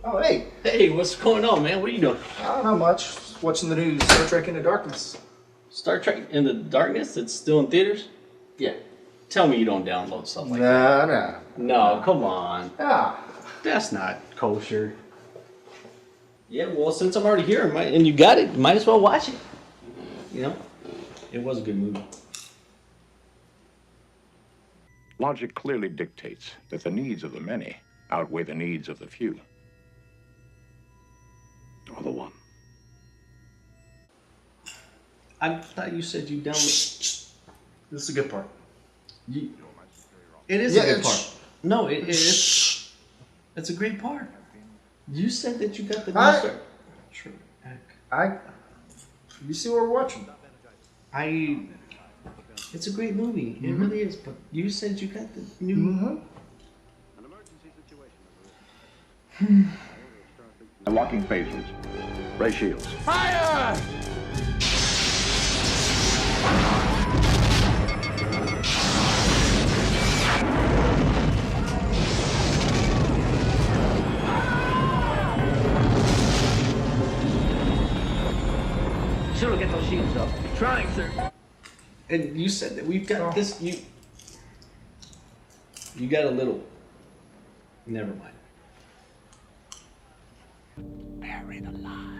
Oh, hey. Hey, what's going on, man? What are you doing? Not much. Just watching the new Star Trek Into Darkness. Star Trek Into Darkness? It's still in theaters? Yeah. Tell me you don't download stuff like that. Nah. No, come on. Ah. That's not kosher. Yeah, well, since I'm already here and you got it, might as well watch it. You know? It was a good movie. Logic clearly dictates that the needs of the many outweigh the needs of the few. Or the one. I thought you said you downloaded... This is a good part. It is a good part. No, it's a great part. You said that you got the new Star... You see what we're watching? It's a great movie. It really is. But you said you got the new... Unlocking phasers. Ray shields. Fire! Sure, get those shields up. Trying, sir. And you said that we've got this... You got a little... Never mind. Buried alive.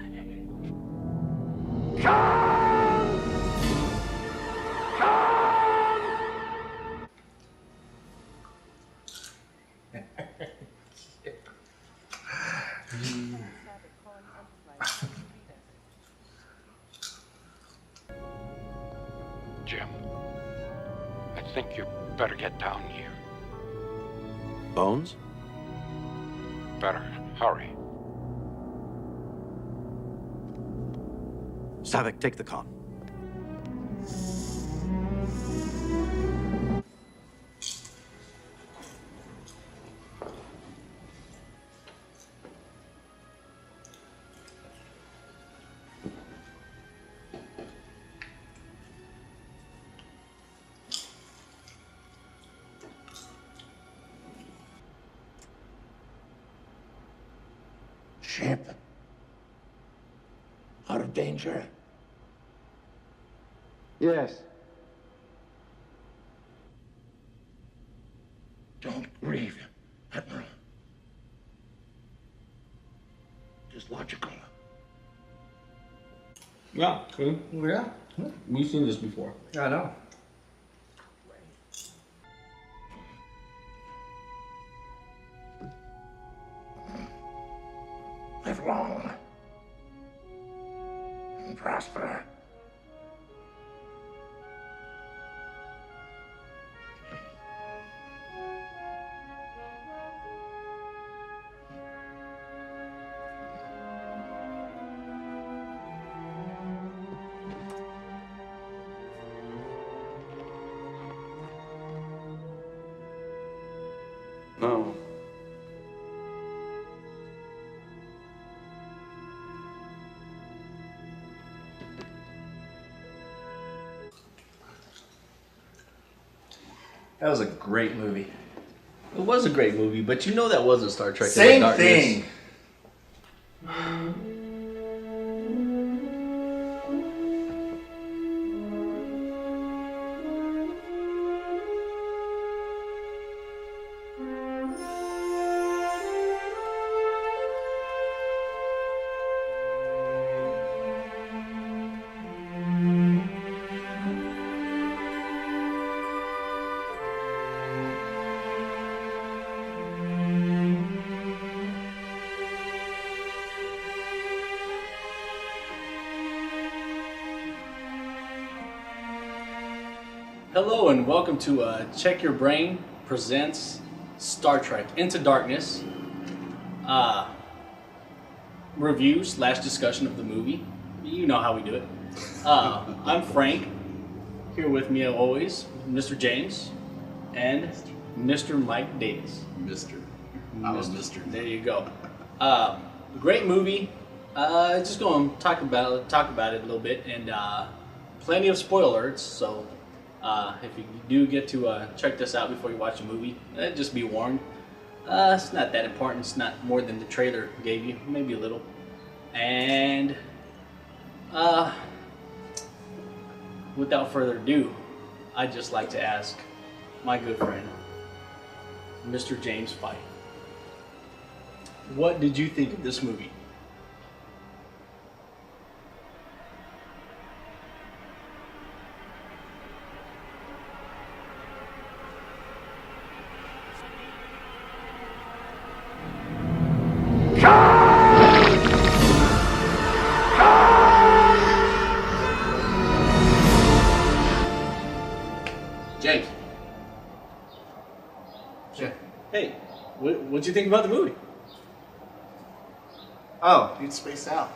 Jim, I think you better get down here. Bones? Better hurry. Savik, take the con. Ship. Out of danger. Yes. Don't grieve, Admiral. Just logical. Yeah, see? Yeah. We've seen this before. I know. Live long. And prosper. No. That was a great movie. It was a great movie, but you know that wasn't Star Trek Into Same Darkness. thing. Hello and welcome to Check Your Brain presents Star Trek Into Darkness review / discussion of the movie. You know how we do it. I'm Frank. Here with me, as always, Mr. James and Mr. Mike Davis. Mr. I was Mr. There you go. Great movie. Just going to talk about it a little bit, and plenty of spoilers. So if you do get to check this out before you watch the movie, just be warned. It's not that important. It's not more than the trailer gave you, maybe a little. And without further ado, I'd just like to ask my good friend, Mr. James Fight, what did you think of this movie? James. Yeah. Hey, what'd you think about the movie? Oh, You'd space out.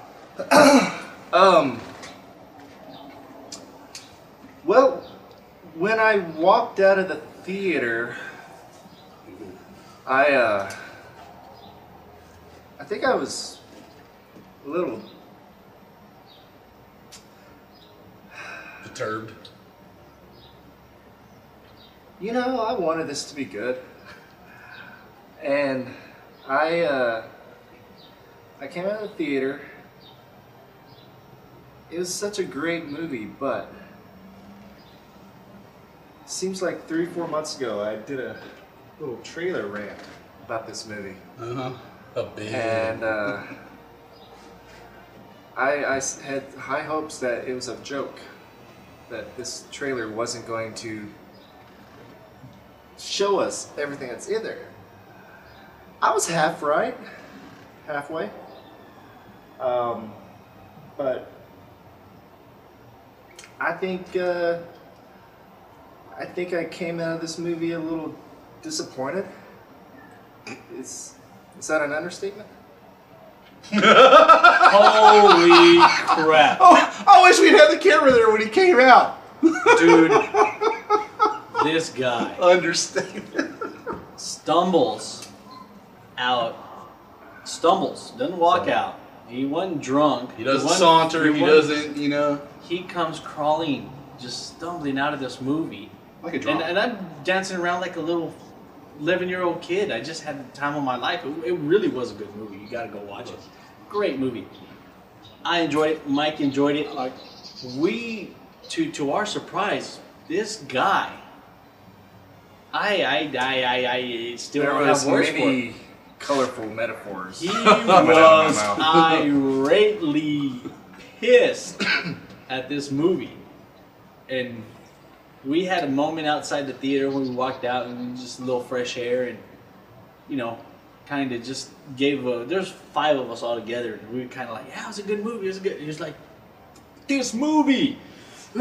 well, when I walked out of the theater, I think I was a little Perturbed. I wanted this to be good. And I came out of the theater. It was such a great movie, but it seems like 3-4 months ago I did a little trailer rant about this movie. A big. And I had high hopes that it was a joke, that this trailer wasn't going to show us everything that's in there. I was halfway. But I think I came out of this movie a little disappointed. Is that an understatement? Holy crap. Oh, I wish we'd had the camera there when he came out. Dude, this guy Understatement. stumbles, doesn't walk out. He wasn't drunk. He doesn't wasn't- saunter. He wasn't- doesn't, He comes crawling, just stumbling out of this movie. like a drama. And I'm dancing around like a little 11-year-old kid. I just had the time of my life. It really was a good movie. You gotta go watch it. Great movie. I enjoyed it. Mike enjoyed it. We, to our surprise, this guy, I still There don't was have words for it. many colorful metaphors. He was irately pissed at this movie. And we had a moment outside the theater when we walked out and just a little fresh air and, kind of just gave there's 5 of us all together and we were kind of like, yeah, it was a good movie, it was good. He was like, this movie! He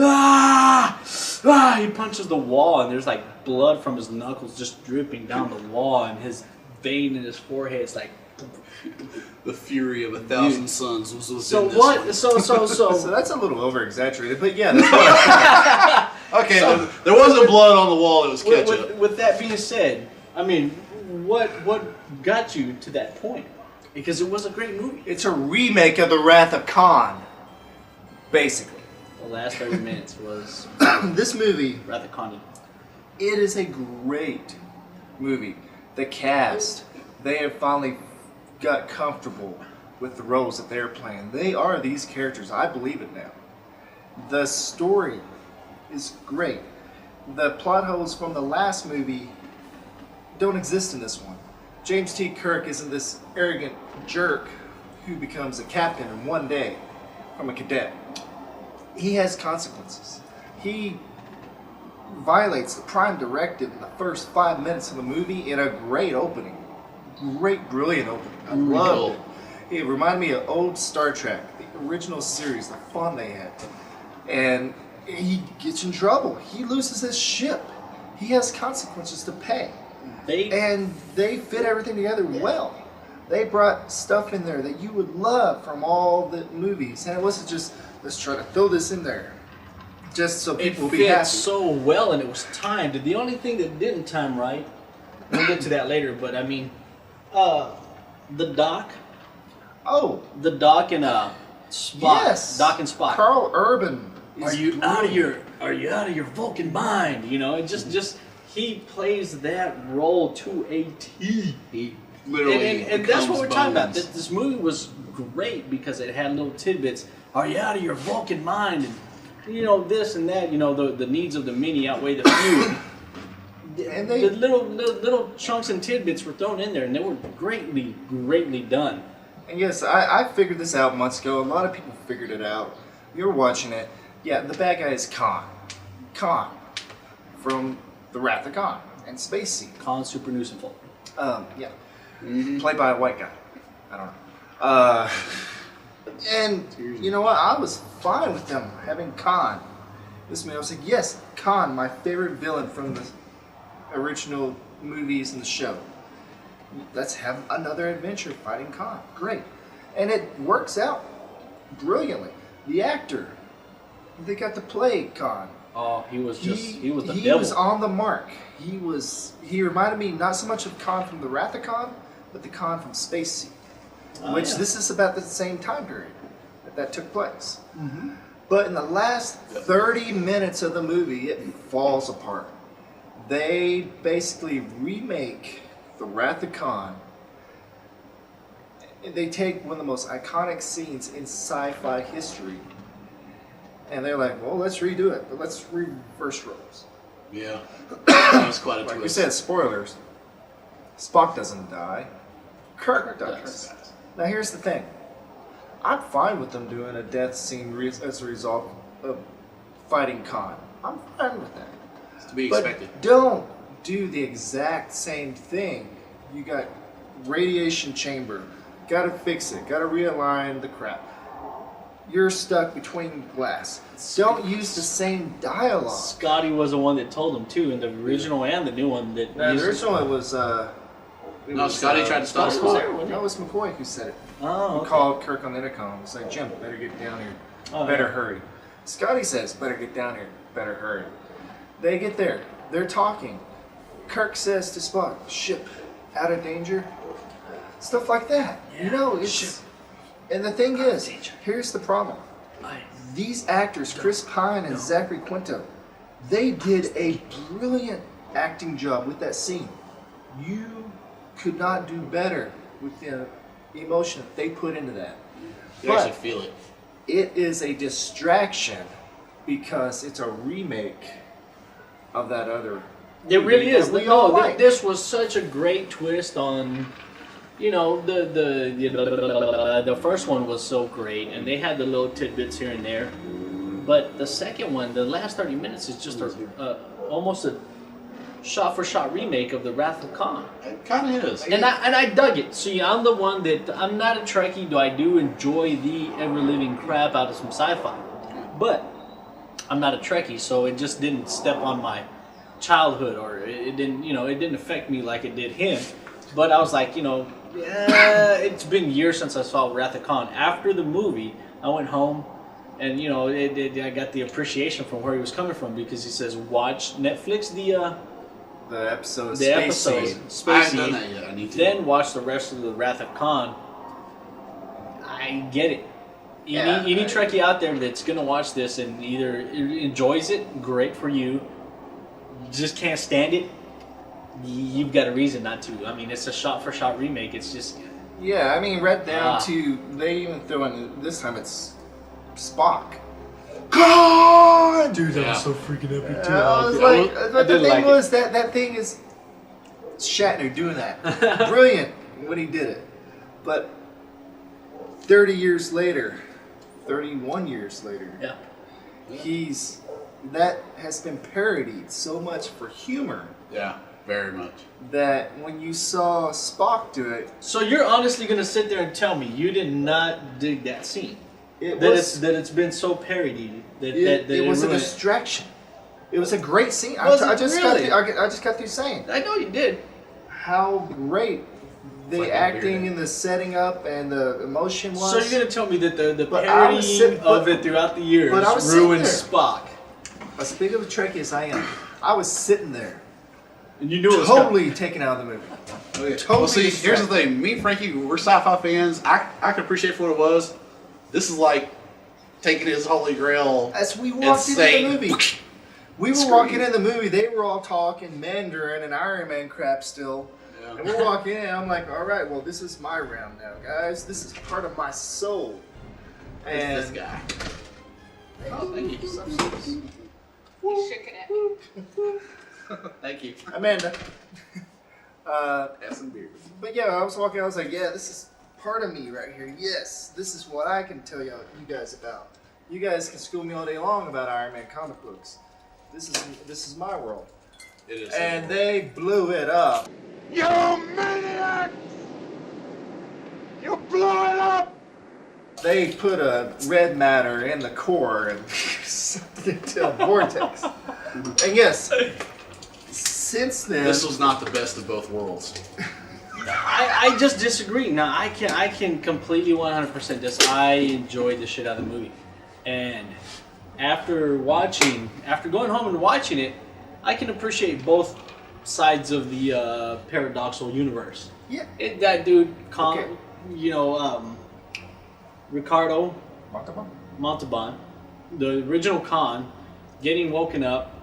punches the wall and there's like blood from his knuckles just dripping down the wall and his vein in his forehead is like... The fury of 1,000 suns was within So this what? one. So that's a little over exaggerated, but yeah, that's what I Okay, there wasn't blood on the wall. It was ketchup. With that being said, I mean, what got you to that point? Because it was a great movie. It's a remake of The Wrath of Khan, basically. The last 30 minutes was This movie, rather Connie. it is a great movie. The cast, they have finally got comfortable with the roles that they're playing. They are these characters. I believe it now. The story is great. The plot holes from the last movie don't exist in this one. James T. Kirk isn't this arrogant jerk who becomes a captain in one day from a cadet. He has consequences. He violates the prime directive in the first 5 minutes of the movie in a great opening. Great, brilliant opening. I loved it. It reminded me of old Star Trek, the original series, the fun they had. And he gets in trouble. He loses his ship. He has consequences to pay. And they fit everything together well. They brought stuff in there that you would love from all the movies. And it wasn't just, let's try to throw this in there just so people will be happy. It fit so well and it was timed. The only thing that didn't time right, we'll get to that later, but I mean, the Doc. Oh. The Doc and Spock. Yes. Doc and Spock. Carl Urban. Are you out of your Vulcan mind? You know, it just he plays that role to a T. He literally And that's what we're talking about. Bones. This movie was great because it had little tidbits. Are you out of your Vulcan mind? And, you know, this and that. You know, the needs of the many outweigh the few. And they- the little chunks and tidbits were thrown in there, and they were greatly done. And yes, I figured this out months ago. A lot of people figured it out. You were watching it. Yeah, the bad guy is Khan. Khan. From The Wrath of Khan and Space Seed. Khan Super Nuisance. Yeah. Played by a white guy. I don't know. And you know what? I was fine with them having Khan. This movie, I was like, yes, Khan, my favorite villain from the original movies and the show. Let's have another adventure fighting Khan. Great. And it works out brilliantly. The actor they got to play Khan. Oh, he was the He devil. was on the mark. He reminded me not so much of Khan from the Wrath of Khan, but the Khan from Space Seed. Which yeah. this is about the same time period that took place. But in the last 30 minutes of the movie, it falls apart. They basically remake The Wrath of Khan. They take one of the most iconic scenes in sci-fi history, and they're like, well, let's redo it, but let's reverse roles. Yeah. That was quite a Like we twist. said, spoilers. Spock doesn't die. Kirk dies. Now here's the thing. I'm fine with them doing a death scene as a result of fighting Khan. I'm fine with that. It's to be But expected. don't do the exact same thing. You got radiation chamber. Got to fix it. Got to realign the crap. You're stuck between glass. Don't use the same dialogue. Scotty was the one that told him too, in the original and the new one. That Now, used- the original one was. No, Scotty tried to stop Scotty it. was there, wasn't No, he? it was McCoy who said it. Oh, He okay. called Kirk on the intercom. It's like, Jim, better get down here. Oh, Better yeah. hurry. Scotty says, better get down here. Better hurry. They get there. They're talking. Kirk says to Spock, ship out of danger. Stuff like that. You know, it's... And the thing is, here's the problem. These actors, Chris Pine and Zachary Quinto, they did a brilliant acting job with that scene. You could not do better with the emotion that they put into that. You actually But feel it. it is a distraction because it's a remake of that other. It really movie is. that we No, all like. this was such a great twist on, you know, the first one was so great, and they had the little tidbits here and there. But the second one, the last 30 minutes, is just almost a shot-for-shot remake of The Wrath of Khan. It kind of is. And I dug it. See, I'm the one that, I'm not a Trekkie, though I do enjoy the ever-living crap out of some sci-fi. But I'm not a Trekkie, so it just didn't step on my childhood, or it didn't, you know, it didn't affect me like it did him. But I was like, you know, yeah, it's been years since I saw Wrath of Khan. After the movie, I went home, and you know, I got the appreciation from where he was coming from, because he says, watch Netflix the episode. the Space episode Seed. I Space haven't done Seed, that yet. I need to. then watch the rest of the Wrath of Khan. I get it. Any Trekkie out there that's gonna watch this and either enjoys it, great for you. Just can't stand it, you've got a reason not to. I mean, it's a shot-for-shot remake. It's just Yeah, I mean, right down to they even throw in this time it's Spock. God, dude, that was so freaking epic too. I was like, but the thing was that thing is Shatner doing that. Brilliant when he did it. But 30 years later, 31 years later, Yeah. that has been parodied so much for humor Yeah, very much. that when you saw Spock do it, So you're honestly gonna sit there and tell me you did not dig that scene? it That was it's been so parodied that it was a ruined it. distraction. It was a great scene. Was I it just really? I just got through saying I know you did. how great the Fucking acting weird. and the setting up and the emotion was. So you're gonna tell me that the But I was parodying of it throughout the years but I was sitting ruined there. Spock, As big of a Trekkie as I am, I was sitting there, and you knew it was coming. totally taken out of the movie. Okay. Totally Well, see, here's the distracted. thing. Me and Frankie, we're sci-fi fans. I can appreciate for what it was. This is like taking his holy grail As we and walked into the saying, movie, We were walking in the movie, they were all talking Mandarin and Iron Man crap still. Yeah. And we're walking in, I'm like, all right, well, this is my realm now, guys. This is part of my soul. And This guy. Oh, thank you. He's shaking it. Thank you. Amanda. Have some beer. But yeah, I was walking, I was like, yeah, this is part of me right here. Yes, this is what I can tell you guys about. You guys can school me all day long about Iron Man comic books. This is my world. It is. And they blew it up. You maniacs! You blew it up! They put a red matter in the core and sucked it into a vortex. And yes, since then, This was not the best of both worlds. I just disagree. No, I can completely 100% I enjoyed the shit out of the movie, and after going home and watching it, I can appreciate both sides of the paradoxical universe. yeah, That dude, Okay. Ricardo Montalban, the original Khan, getting woken up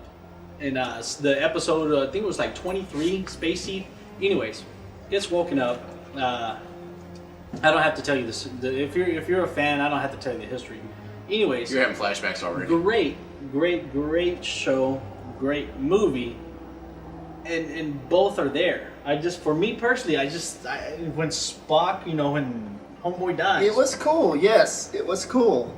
in the episode, I think it was like 23, Spacey. Anyways, gets woken up. I don't have to tell you this. If you're a fan, I don't have to tell you the history. Anyways, You're having flashbacks already. great show, great movie, and both are there. For me personally, when Spock, when Homeboy dies, it was cool. Yes, it was cool.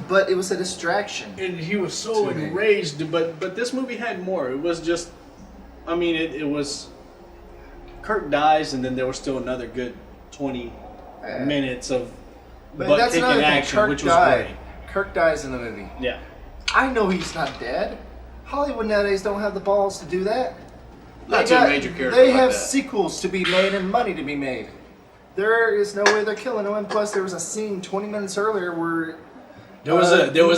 But it was a distraction. and he was so To me. enraged. But this movie had more. It was just, it was. Kirk dies, and then there was still another good 20 minutes of But butt that's kicking another thing. action, Kirk which was died. great. Kirk dies in the movie. Yeah. I know he's not dead. Hollywood nowadays don't have the balls to do that. Not to a major character They like have that. sequels to be made and money to be made. There is no way they're killing him. And plus, there was a scene 20 minutes earlier where There was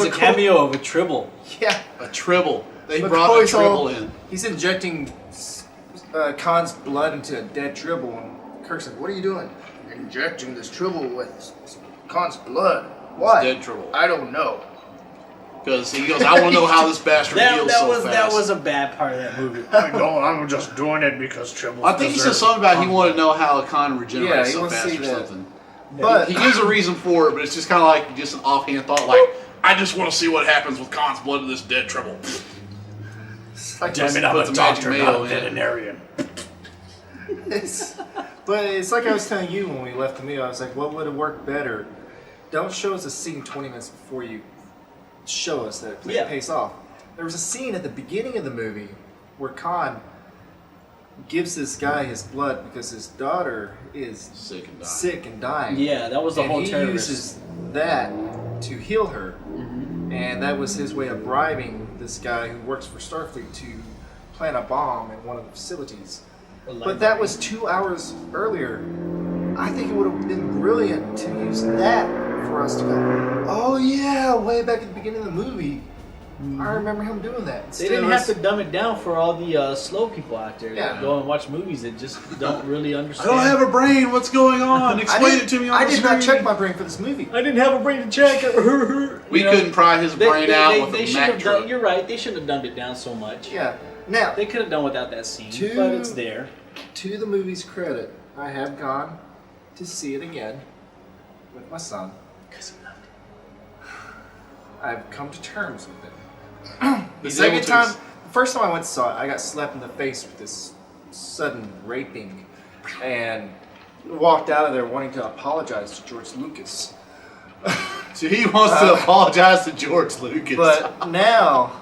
a cameo of a Tribble. yeah, A Tribble. They McCoy's brought a Tribble all- in. He's injecting Khan's blood into a dead Tribble, and Kirk's like, "What are you doing? Injecting this Tribble with Khan's blood? Why? Dead Tribble. I don't know." Because he goes, I want to know how this bastard heals so fast. That was a bad part of that movie. No, I'm just doing it because Tribble. I think he said something about he wanted to know how Khan regenerates Yeah, he so wants to fast see or that. something. But He gives a reason for it, but it's just kind of like just an offhand thought, like, I just want to see what happens with Khan's blood in this dead Tribble. like Damn it, I'm Puts a a magic doctor, not mayo a in. veterinarian. But it's like I was telling you when we left the meal. I was like, what would have worked better? Don't show us a scene 20 minutes before you show us that it pays off. There was a scene at the beginning of the movie where Khan gives this guy his blood because his daughter is Sick and dying. dying. Yeah, that was the and whole he terrorist. uses that to heal her. And that was his way of bribing this guy who works for Starfleet to plant a bomb in one of the facilities. But that was 2 hours earlier. I think it would have been brilliant to use that for us to go, oh yeah, way back at the beginning of the movie. I remember him doing that. They didn't have to dumb it down for all the slow people out there Yeah. that go and watch movies that just don't really I understand. don't have a brain. What's going on? Explain it to me on I the did not screen. check my brain for this movie. I didn't have a brain to check. We couldn't pry his brain out with a should Mack have truck. done. You're right. They shouldn't have dumbed it down so much. Yeah. Now, They could have done without that scene, To- but it's there. to the movie's credit, I have gone to see it again with my son. I've come to terms with it. The second time, the first time I went and saw it, I got slapped in the face with this sudden raping and walked out of there wanting to apologize to George Lucas. So he wants to apologize to George Lucas. But now,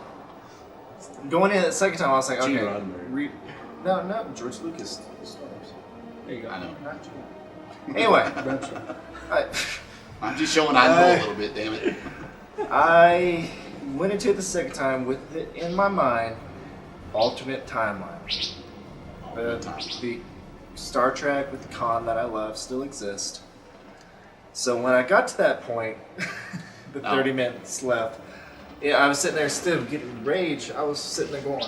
going in the second time, I was like, Gene okay. Roddenberry. No, George Lucas. There you go. I know. Not Gene. Anyway, I'm just showing I know a little bit, damn it. I went into it the second time with it in my mind, alternate timeline. The Star Trek with the Khan that I love still exists. So when I got to that point, the 30 minutes left, yeah, I was sitting there still getting rage. I was sitting there going,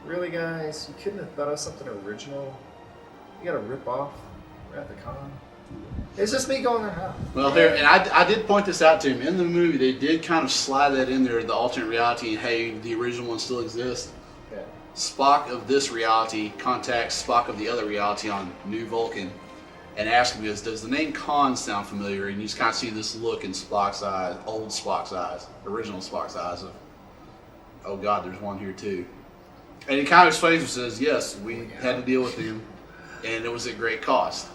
really guys, you couldn't have thought of something original? You gotta rip off Wrath of Khan? It's just me going there. Well, there, and I did point this out to him in the movie. They did kind of slide that in there, the alternate reality, and hey, the original one still exists. Yeah. Spock of this reality contacts Spock of the other reality on New Vulcan, and asks him, does the name Khan sound familiar? And you just kind of see this look in Spock's eyes, old Spock's eyes, original Spock's eyes of, oh God, there's one here too. And he kind of explains and says, yes, we had to deal with him, and it was at great cost.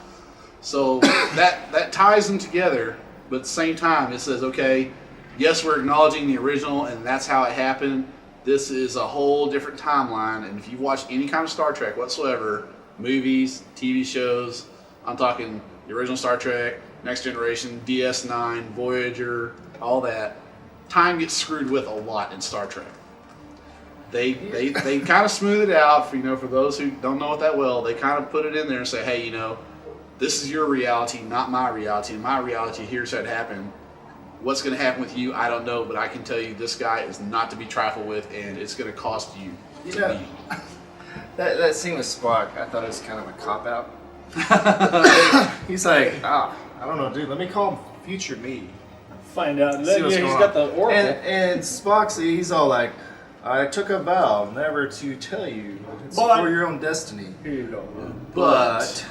So that ties them together, but at the same time, it says, okay, yes, we're acknowledging the original, and that's how it happened. This is a whole different timeline, and if you watch any kind of Star Trek whatsoever, movies, TV shows, I'm talking the original Star Trek, Next Generation, DS9, Voyager, all that, time gets screwed with a lot in Star Trek. They kind of smooth it out for those who don't know it that well. They kind of put it in there and say, hey, this is your reality, not my reality. In my reality, here's how it happened. What's going to happen with you, I don't know, but I can tell you this guy is not to be trifled with, and it's going to cost you to be. That scene with Spock, I thought it was kind of a cop-out. He's like, I don't know, dude, let me call him future me. Find out. See what's He's going got on. the oracle. And Spock, he's all like, I took a vow never to tell you. It's But- for your own destiny. Here you go. But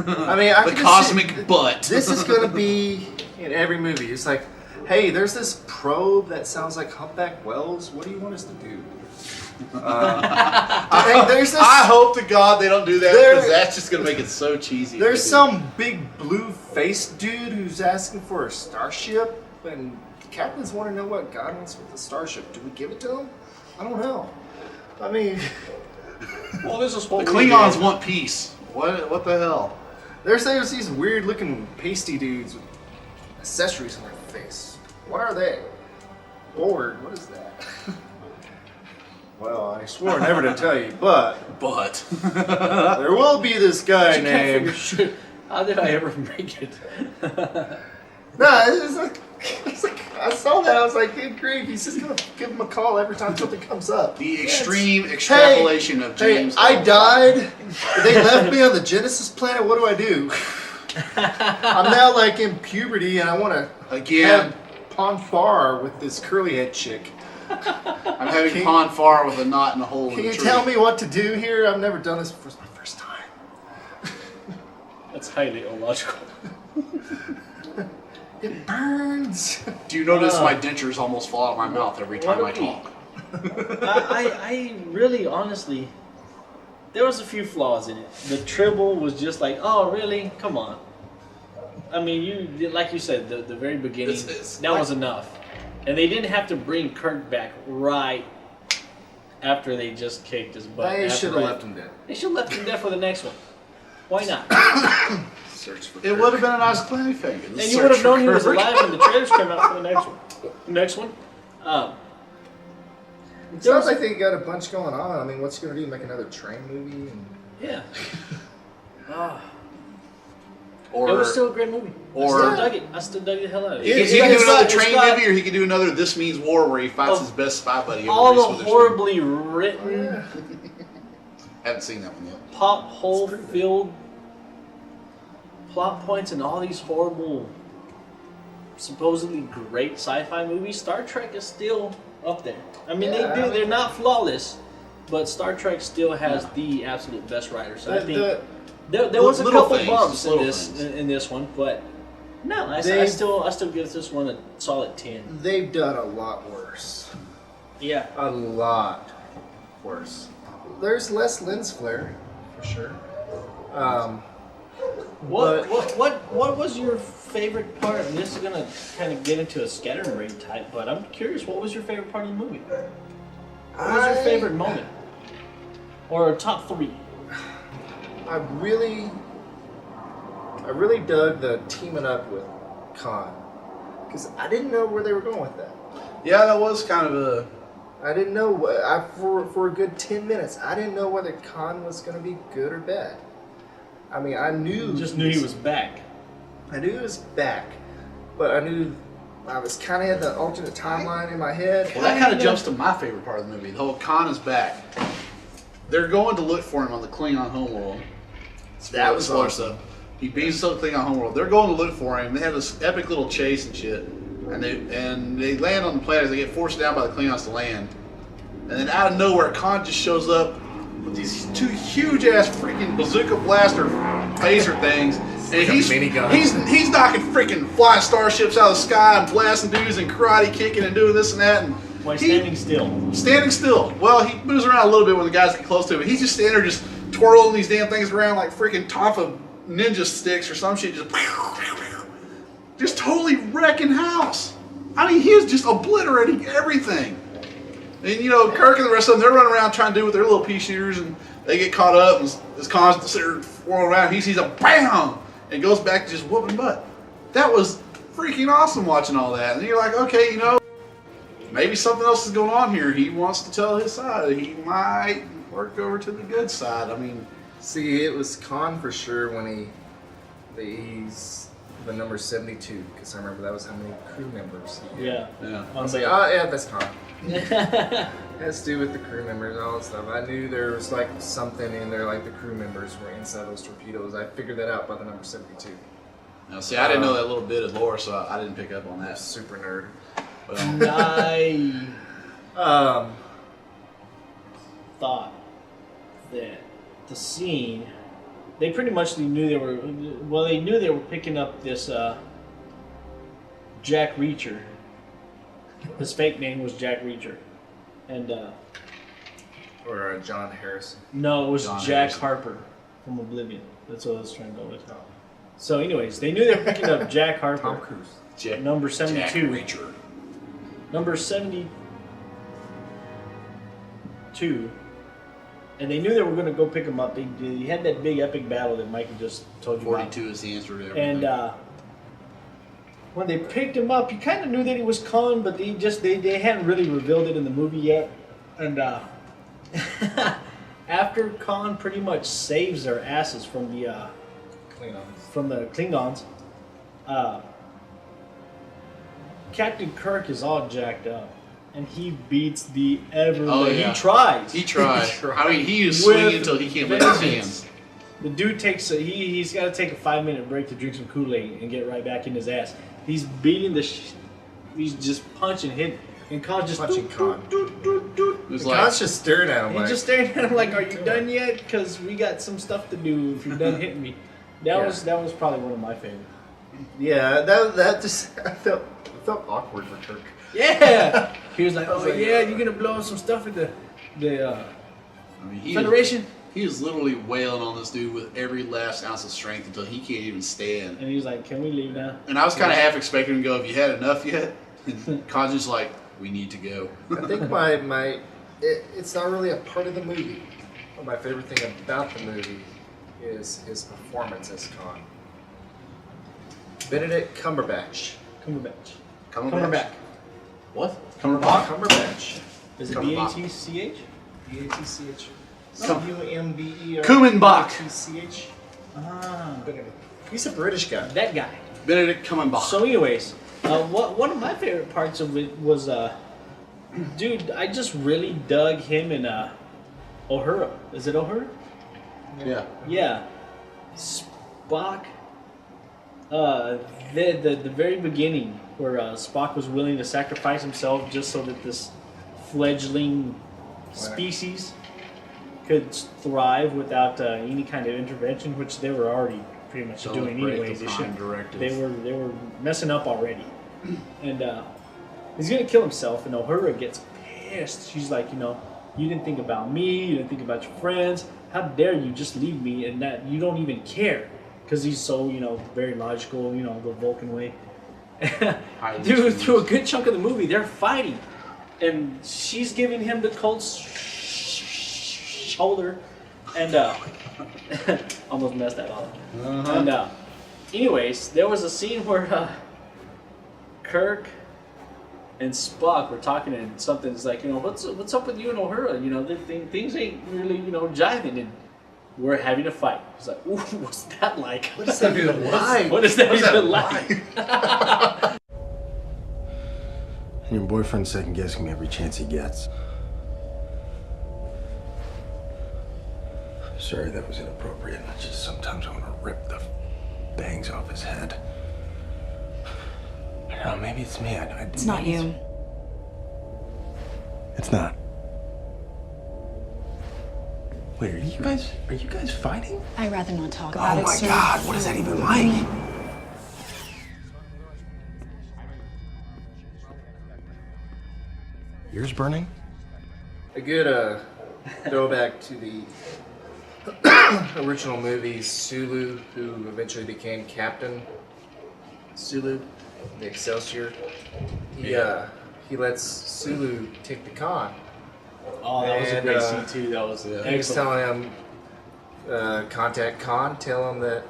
I mean, I The can just cosmic see- butt. This is going to be in every movie. It's like, hey, there's this probe that sounds like Humpback Wells. What do you want us to do? Hey, there's this. I hope to God they don't do that, There- because that's just going to make it so cheesy. There's some big blue-faced dude who's asking for a starship, and the captains want to know what God wants with the starship. Do we give it to him? I don't know. I mean, Well, this is The what Klingons want peace. What the hell? there's these weird-looking pasty dudes with accessories on their face. What are they? Bored? What is that? Well, I swore never to tell you, but But there will be this guy named. How did I ever make it? No, it's like I saw that. I was like, good grief, he's just gonna give him a call every time something comes up. the extreme extrapolation of James. Hey, I died. They left me on the Genesis planet. What do I do? I'm now like in puberty, and I want to Again. have Ponfar with this curly head chick. I'm having Pon Far with a knot in a hole in Can the you tree. tell me what to do here? I've never done this before. It's my first time. That's highly illogical. It burns. Do you notice my dentures almost fall out of my mouth every time I What do we- talk? I really, honestly, there was a few flaws in it. The Tribble was just like, oh, really? Come on. I mean, you like you said, the very beginning, It's that like- was enough. And they didn't have to bring Kirk back right after they just kicked his butt. They After should have that- left him dead. They should have left him there for the next one. Why not? Search for It would have been a nice cliffhanger. And you would have known he was alive when the trailers came out for the next one. Next one. It sounds like they got a bunch going on. I mean, what's he gonna do? Make another train movie? And... Yeah. Or It was still a great movie. or- I still dug it. I still dug the hell out of it. he It's can got- do it's another got- train it's got- movie, or he can do another This Means War, where he fights Of his best spy buddy. All over the Reese Witherspoon. horribly written, Haven't seen that one yet. pop hole filled plot points and all these horrible, supposedly great sci-fi movies, Star Trek is still up there. I mean, Yeah, I mean- they're not flawless, but Star Trek still has the absolute best writers. So I think there was a little couple things, bumps just in little this things. in this one, but no, I They- still give this one a solid 10. They've done a lot worse. Yeah. A lot worse. There's less lens flare, for sure. What was your favorite part? And this is gonna kind of get into a scattering type, but I'm curious. What was your favorite part of the movie? What was your favorite moment, or top 3? I really dug the teaming up with Khan, because I didn't know where they were going with that. Yeah, that was kind of a. I didn't know for a good 10 minutes. I didn't know whether Khan was going to be good or bad. I mean, I knew Just knew he was back. I knew he was back, but I knew I was kind of had the alternate timeline in my head. Well, that kind of jumps to my favorite part of the movie. The whole Khan is back. They're going to look for him on the Klingon homeworld. That was Spoiler awesome. He beams himself to Klingon homeworld. They're going to look for him. They have this epic little chase and shit. And they land on the planet. They get forced down by the Klingons to land. And then out of nowhere, Khan just shows up with these two huge-ass freaking bazooka blaster phaser things. And he's knocking freaking flying starships out of the sky and blasting dudes and karate kicking and doing this and that. And Why standing still? Standing still. Well, he moves around a little bit when the guys get close to him. But he's just standing there just twirling these damn things around like freaking Tonfa ninja sticks or some shit. Just totally wrecking house. I mean, he is just obliterating everything. And, you know, Kirk and the rest of them, they're running around trying to do with their little pea shooters, and they get caught up, and this Khan's whirling around, he sees a BAM! And goes back to just whooping butt. That was freaking awesome watching all that. And you're like, okay, you know, maybe something else is going on here. He wants to tell his side. He might work over to the good side. I mean... See, it was Khan for sure when he's the number 72, because I remember that was how many crew members. Yeah. I was like, oh yeah, that's Khan. It has to do with the crew members and all that stuff. I knew there was like something in there, like the crew members were inside those torpedoes. I figured that out by the number 72. Now, see, I didn't know that little bit of lore, so I didn't pick up on that. Super nerd. But, I thought that the scene, they pretty much knew they were, well, they knew they were picking up this Jack Reacher. His fake name was Jack Reacher. And, or John Harrison. No, it was John Jack Harrison. Harper from Oblivion. That's what I was trying to go with. So anyways, they knew they were picking up Jack Harper. Tom Cruise. Number 72. Jack Reacher. Number 72. And they knew they were going to go pick him up. They had that big epic battle that Mikey just told you about. 42 is the answer to everything. And when they picked him up, you kind of knew that he was Khan, but they hadn't really revealed it in the movie yet. And after Khan pretty much saves their asses from the Klingons, Captain Kirk is all jacked up, and he beats the ever. Oh, yeah. He tries. He tried. I mean, he is swinging until he can't lift his hands. The dude takes he's got to take a 5-minute break to drink some Kool-Aid and get right back in his ass. He's beating he's just punching, hitting, and Khan's just Punching Khan. Khan's just staring at him. He's just staring at him like, "Are you done yet? Because we got some stuff to do. If you're done hitting me." That was probably one of my favorites. Yeah, that just I felt awkward for Kirk. Yeah, he was like, "Oh yeah, you're gonna blow up some stuff at the I mean, Federation." He is literally wailing on this dude with every last ounce of strength until he can't even stand. And he was like, "Can we leave now?" And I was kind of half expecting him to go, "Have you had enough yet?" And Khan's just like, "We need to go." I think it's not really a part of the movie. My favorite thing about the movie is his performance as Khan. Benedict Cumberbatch. Cumberbatch. What? Cumberbatch? Is it Cumberbatch. B-A-T-C-H? B-A-T-C-H. C-U-M-B-E-R. Kumenbach. T-C-H. Ah, He's a British guy. that guy. Benedict Cumberbatch. So anyways, one of my favorite parts of it was, dude, I just really dug him and Uhura. Is it Uhura? Yeah. Yeah. Spock. The very beginning where Spock was willing to sacrifice himself just so that this fledgling species could thrive without any kind of intervention, which they were already pretty much doing anyways. They were messing up already, and he's gonna kill himself. And Uhura gets pissed. She's like, you didn't think about me. You didn't think about your friends. How dare you just leave me and that you don't even care? Because he's so, very logical, the Vulcan way. Dude, through a good chunk of the movie, they're fighting. And she's giving him the cold shoulder. And, almost messed that up. And, anyways, there was a scene where Kirk and Spock were talking, and something's like, what's up with you and Uhura? Things ain't really, jiving. And we're having a fight. It's like, ooh, what's that like? What does that even like? What is that even like? And your boyfriend's second guessing me every chance he gets. Sorry, that was inappropriate. I just sometimes I want to rip the bangs off his head. I don't know, maybe it's me. It's not you. It's not. Wait, are you guys fighting? I'd rather not talk about it, Oh my sir. God, what is that even like? Yours burning? A good throwback to the original movie, Sulu, who eventually became Captain Sulu, the Excelsior. He lets Sulu take the con. Oh, that was a And, great scene too. That was He was excellent. telling him, contact Khan, tell him that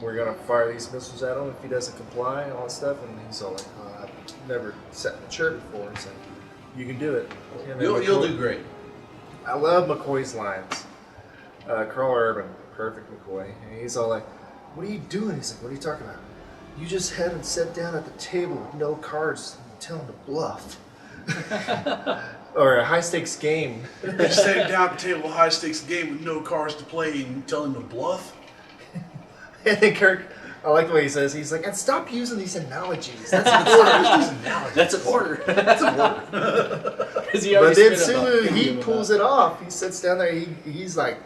we're gonna fire these missiles at him if he doesn't comply and all that stuff. And he's all like, I've never sat in a chair before. He's like, you can do it. And then You'll do great. I love McCoy's lines. Carl Urban, perfect McCoy. And he's all like, what are you doing? He's like, what are you talking about? You just had him sit down at the table with no cards and tell him to bluff. Or a high stakes game. You set him down at the table, a high stakes game with no cards to play, and tell him to bluff. And then Kirk, I like the way he says, he's like, and stop using these analogies. That's an order. That's an order. That's an order. But then Sulu, he pulls it off. He sits down there. He's like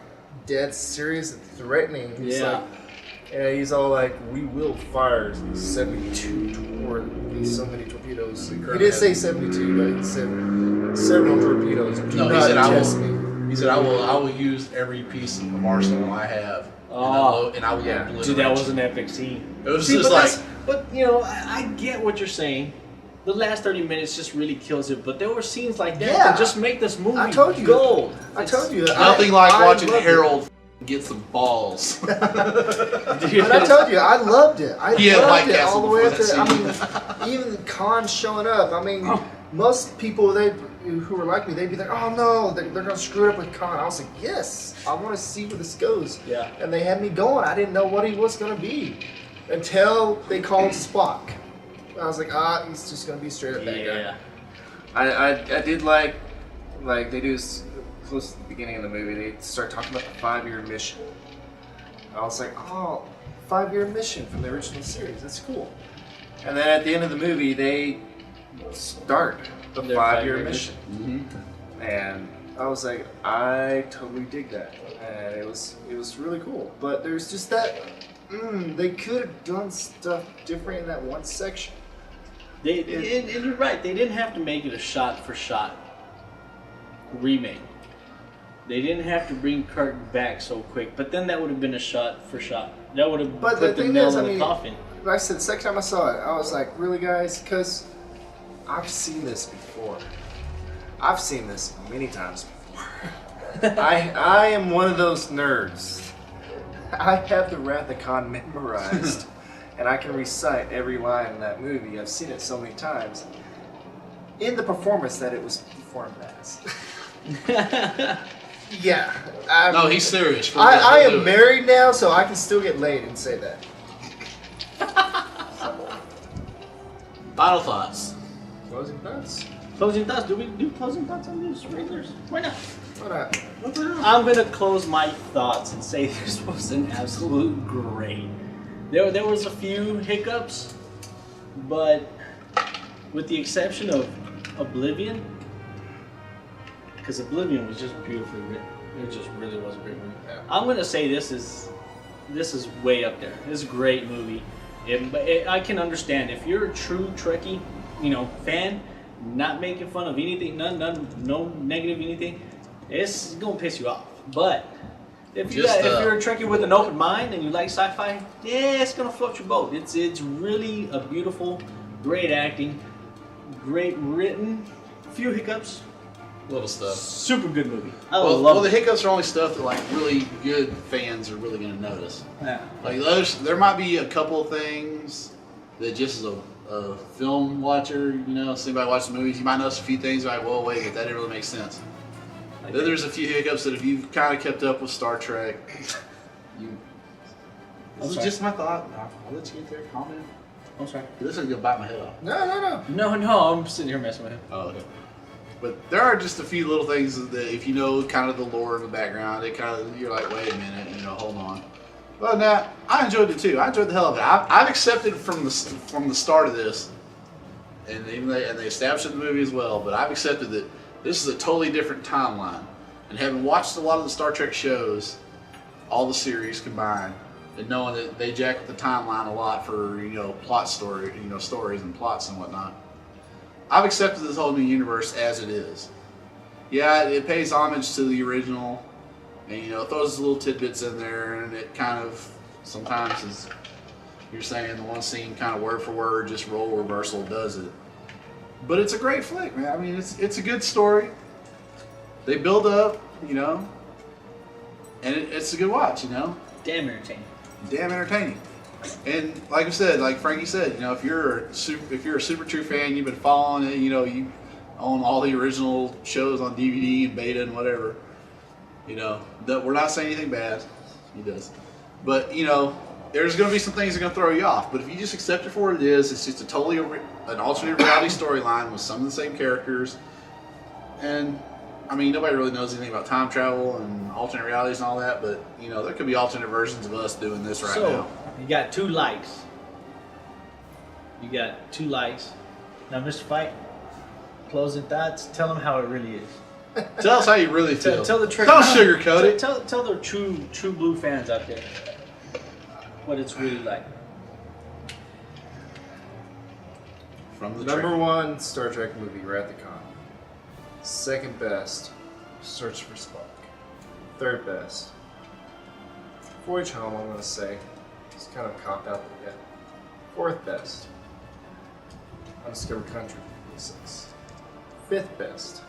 dead serious and threatening. He's like, and he's all like, we will fire 72 so many torpedoes. He didn't say 72, but he said several torpedoes. No, he said, I will use every piece of arsenal I have. Oh, and I will obliterate. Dude, that was an epic scene. It was just like, but you know, I get what you're saying. The last 30 minutes just really kills it, but there were scenes like that that just make this movie gold. I told you. Nothing like watching Harold get some balls. And I told you, I loved it. I loved it all the way up to. I mean, even Khan showing up. I mean, most people who were like me, they'd be like, "Oh no, they're gonna screw it up with Khan." I was like, "Yes, I want to see where this goes." Yeah. And they had me going. I didn't know what he was gonna be until they called Spock. I was like, he's just gonna be straight up bad guy. I did like they do close to the beginning of the movie. They start talking about the 5-year mission. I was like, 5-year mission from the original series. That's cool. And then at the end of the movie, they start the 5-year mission. Mm-hmm. And I was like, I totally dig that, and it was really cool. But there's just that. They could have done stuff different in that one section. And you're right. They didn't have to make it a shot-for-shot remake. They didn't have to bring Kirk back so quick. But then that would have been a shot-for-shot. That would have put the nail in the coffin. Like I said, the second time I saw it, I was like, really, guys? Because I've seen this before. I've seen this many times before. I am one of those nerds. I have the Wrath of Khan memorized, and I can recite every line in that movie. I've seen it so many times. In the performance that it was performed as. Yeah. No, he's serious. I am married now, so I can still get laid and say that. Final thoughts. Closing thoughts? Closing thoughts? Do we do closing thoughts on these regulars? Why not? Why not? I'm gonna close my thoughts and say this was an absolute great. There was a few hiccups, but with the exception of Oblivion, because Oblivion was just beautifully written. It just really was a great movie. Yeah. I'm gonna say this is way up there. It's a great movie. I can understand if you're a true Trekkie, fan, not making fun of anything, no negative anything. It's gonna piss you off. But if you're a Trekkie with an open mind and you like sci-fi, yeah, it's gonna float your boat. It's really a beautiful, great acting, great written, few hiccups. Little stuff. Super good movie. Well, the hiccups are only stuff that like really good fans are really gonna notice. Yeah. Like there might be a couple of things that just as a film watcher, somebody watches movies, you might notice a few things like, well, wait, that didn't really make sense. Then there's a few hiccups that if you've kind of kept up with Star Trek, this is just my thought. I'll let you get there, comment. I'm sorry. This is gonna bite my head off. No. I'm sitting here messing with him. Oh, okay. But there are just a few little things that if you know kind of the lore in the background, it kind of you're like, wait a minute, hold on. Well, now I enjoyed it too. I enjoyed the hell of it. I've accepted from the start of this, and even they established it in the movie as well. But I've accepted that this is a totally different timeline. And having watched a lot of the Star Trek shows, all the series combined, and knowing that they jack up the timeline a lot for plot story, stories and plots and whatnot, I've accepted this whole new universe as it is. Yeah, it pays homage to the original. And it throws little tidbits in there, and it kind of sometimes is, you're saying the one scene kind of word for word, just role reversal does it. But it's a great flick, man. I mean, it's a good story. They build up, and it's a good watch, Damn entertaining. Damn entertaining. And like I said, like Frankie said, if you're a Super True fan, you've been following it, you own all the original shows on DVD and beta and whatever. That we're not saying anything bad. He does. But, there's going to be some things that are going to throw you off. But if you just accept it for what it is, it's just an alternate reality storyline with some of the same characters. And, I mean, nobody really knows anything about time travel and alternate realities and all that. But, there could be alternate versions of us doing this right now. So, you got 2 likes. Now, Mr. Fight, closing thoughts. Tell them how it really is. Tell us how you really feel. Tell the Don't sugarcoat it. Tell the true blue fans out there what it's really like. From the Number 1 Star Trek movie, Wrath of Khan. Second best, Search for Spock. Third best, Voyage Home, I'm going to say. It's kind of a cop-out yet. Fourth best, Undiscovered Country, 6. Fifth best,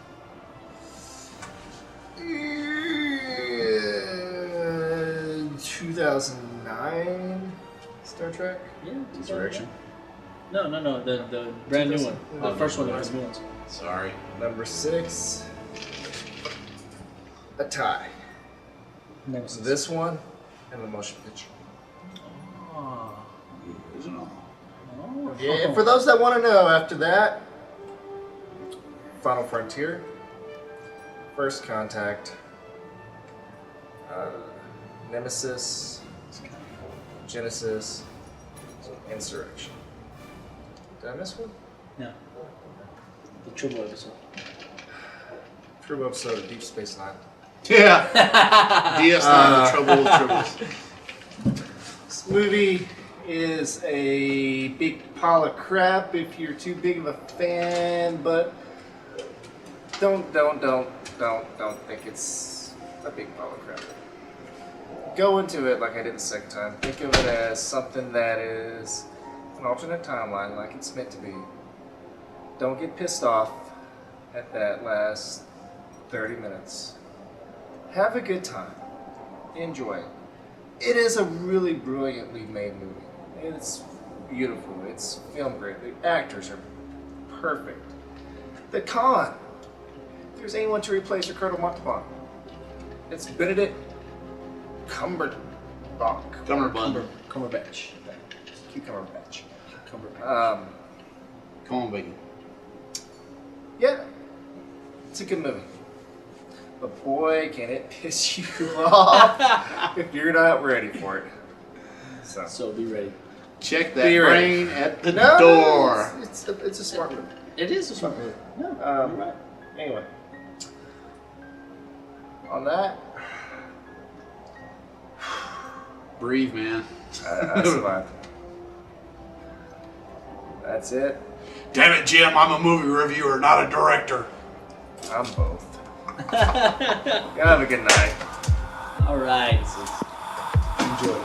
2009 Star Trek? Yeah. Insurrection. No. The brand new one. The first one of the new ones. Sorry. Number 6, a tie. Nemesis. This one and the motion picture. Yeah, and for those that want to know, after that, Final Frontier, First Contact, Nemesis, Genesis, Insurrection. Did I miss one? No. The Turbo episode. Turbo episode of Deep Space Nine. Yeah. DS9, the trouble with tribbles. This movie is a big pile of crap if you're too big of a fan, but don't think it's a big pile of crap. Go into it like I did the second time. Think of it as something that is an alternate timeline like it's meant to be. Don't get pissed off at that last 30 minutes. Have a good time. Enjoy it. It is a really brilliantly made movie. It's beautiful. It's filmed great. The actors are perfect. The con. If there's anyone to replace Ricardo Montalban, it's Benedict Cumberbatch. Cumberbatch. Cumberbatch. Come on, baby. Yeah, it's a good movie. But boy, can it piss you off if you're not ready for it. So be ready. Check that Be ready. brain at the door. It's a smart movie. It is a smart movie. No, you're right. Anyway, on that, Breathe, man. I survived. That's it. Damn it, Jim, I'm a movie reviewer, not a director. I'm both. Have a good night. All right. Enjoy.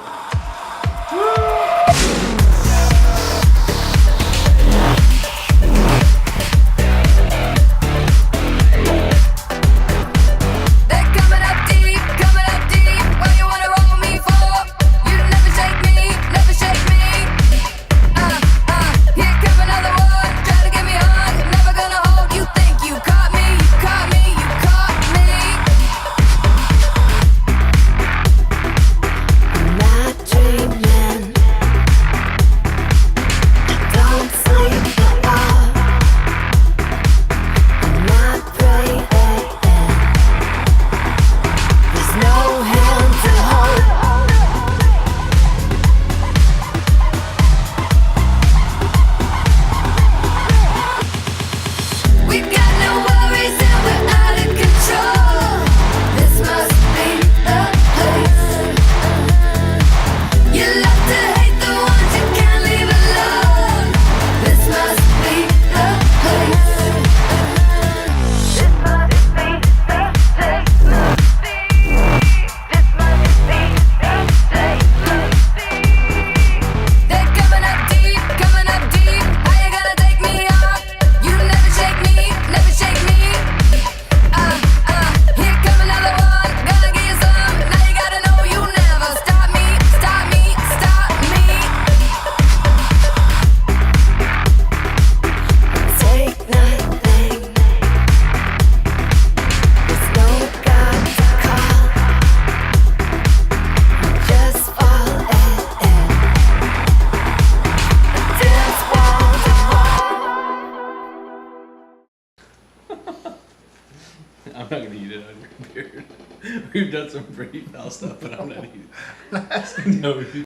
I'm not gonna eat it on your beard. We've done some pretty foul stuff, but I'm not eating it. No.